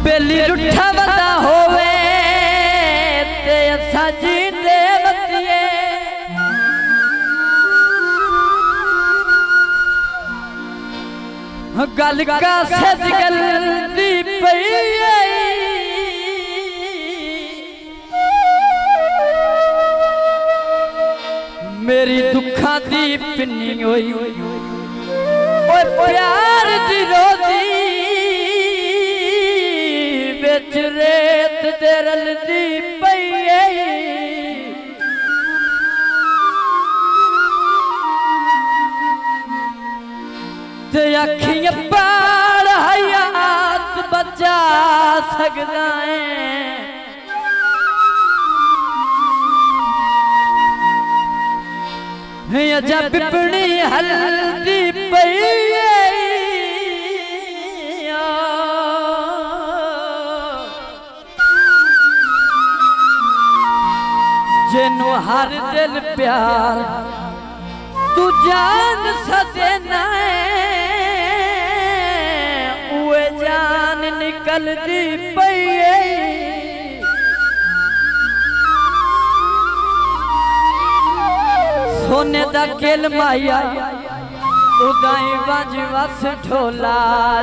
बेली रुठा बता होवे ते असा जी देवतिए गल का सज गलती पई मेरी दुखा दी पिन्नी होई ओए प्यार दी रोजी बिच रेत दे रलदी पई ते अखियां पाड़ हयात बचा सकदा है अजा पिपड़ी हल्दी पई जेनु हर दिल प्यार तू जान सदेना उए जान निकलदी पई सोने दा केल माया उदाई बाज वस ढोला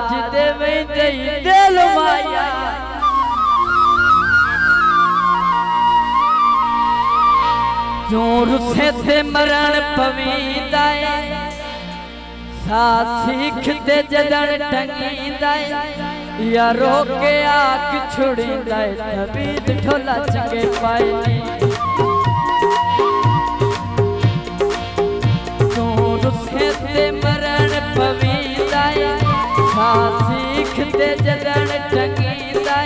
जिदे वेंदे दिल माया जोर से मरण पवींदा साथ सीखते जदन टंगींदा या रोके आग छुड़ींदा तबीद ढोला चंगे पाए जोर से मरण पवींदा साथ सीखते जदन टंगींदा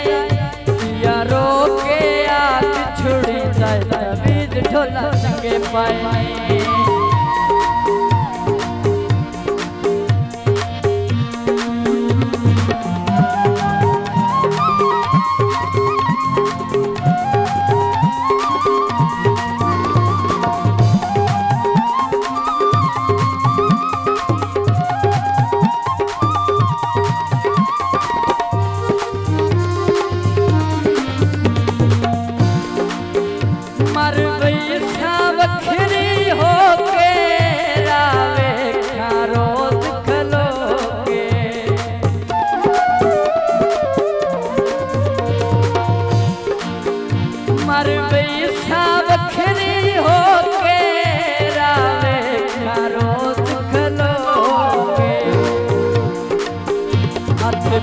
या रोके आग छुड़ींदा तबीद ढोला चंगे पाए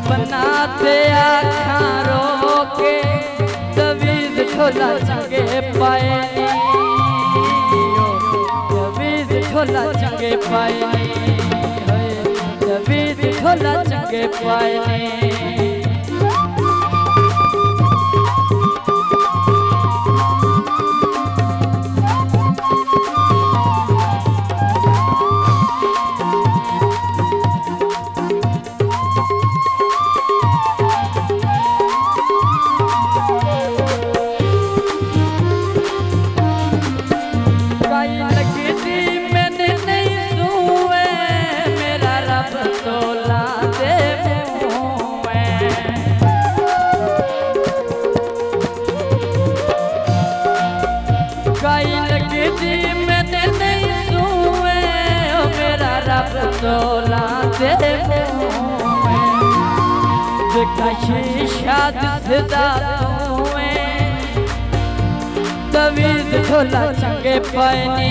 बनाते आखा रोके तवीज ढोला चंगे पाए तवीज ढोला चंगे पाए तवीज ढोला चंगे पाए तोला दे शीशा दिसदा तवीज ढोला चंगे पानी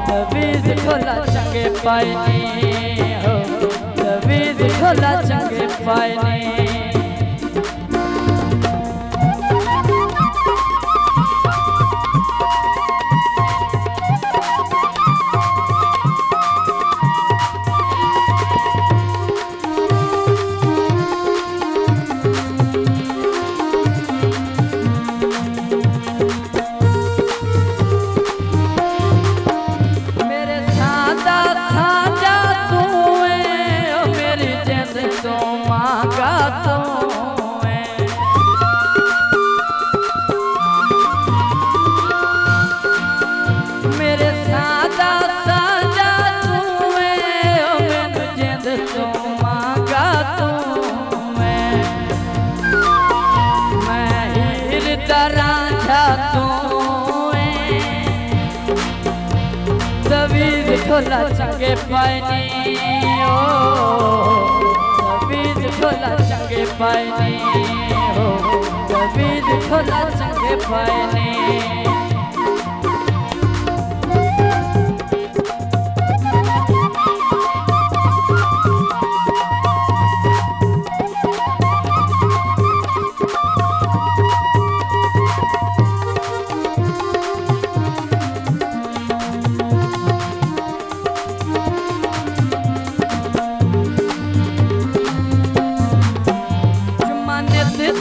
तवीज ढोला चंगे पानी तवीज ढोला चंगे पानी मांगा तवीज ढोला चंगे पायनी हो तवीज ढोला चंगे पायनी हो तवीज ढोला चंगे पायनी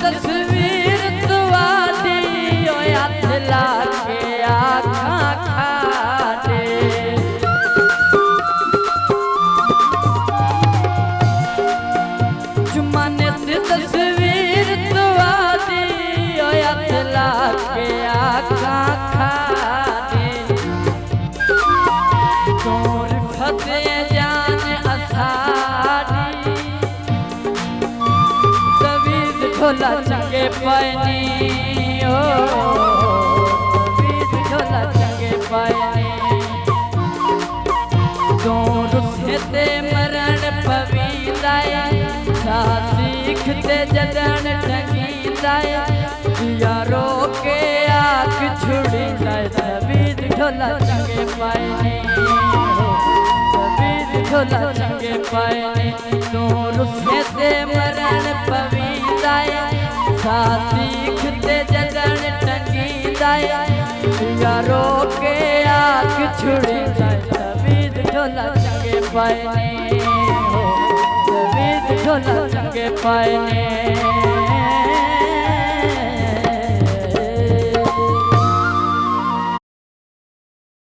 तस्वीर तुआदी ओ याद लाके आँखा खादे जुमाने से तस्वीर तुआदी ओ याद लाके आँखा खादे तोर फते जान असारी ढोला चंगे पायनी ओ तवीज ढोला चंगे पायनी दोनों से मरण पवीलाए सीखते जदन टंगीलाए यारो के आँख छुड़ी जाए तवीज ढोला चंगे पायनी तवीज ढोला चंगे पायनी दोनों से मरण पवीलाए सीखते जगन टंगी जाए यारो के आँख छुड़ी जाए तवीज ढोला चंगे पायनी हो तवीज ढोला चंगे पायनी